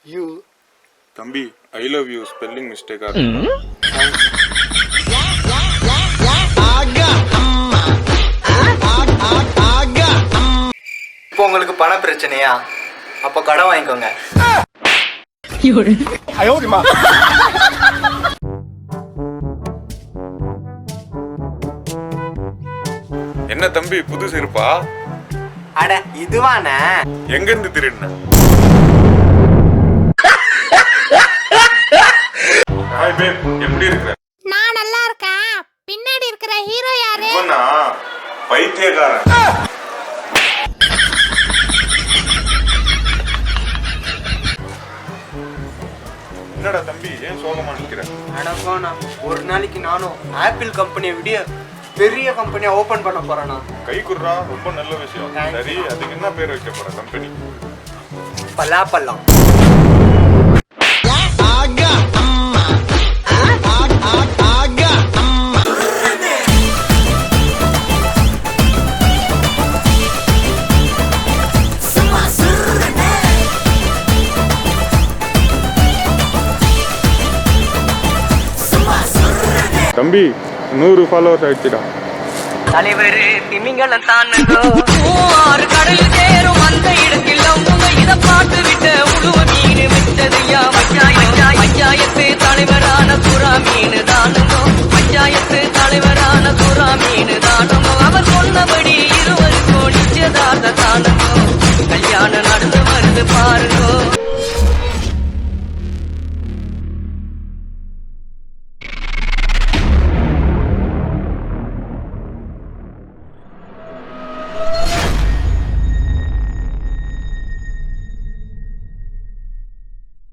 You. தம்பி I love you spelling மிஸ்டேக்கா இப்போ உங்களுக்கு பண பிரச்சனையா? அப்ப கடன் வாங்கிக்கோங்க. என்ன தம்பி புது செருப்பா? அட இதுவானே? எங்க இருந்து திருடின? ஹாய் பேப், எப்படி இருக்க? நான் நல்லா இருக்கேன். பின்னாடி இருக்கிற ஹீரோ யாரு? இவனா பைத்தியக்காரன். என்னடா தம்பி ஏன் சோகமா நிக்கிற? அட போனா, ஒரு நாளைக்கு நானும் ஆப்பிள் கம்பெனியை விட பெரிய கம்பெனியை ஓபன் பண்ண போறேனா? கை குடுறா, ரொம்ப நல்ல விஷயம். சரி, அதுக்கு என்ன பேர் வைக்க போற கம்பெனி? பலாப்பழம். தம்பி 100 ஃபாலோவர்ஸ் ஆயிடுச்சுடா. தலைவர் திமிங்கலம் தானோ ஆறு கடல் சேரும் அந்த இடத்தில் அவங்க இத பார்த்து விட்ட உழுவ மீன் விட்டதையா பஞ்சாயத்து தலைவரான சுறா மீன் தானுங்கோ பஞ்சாயத்து தலைவரான சுறா மீன் தான்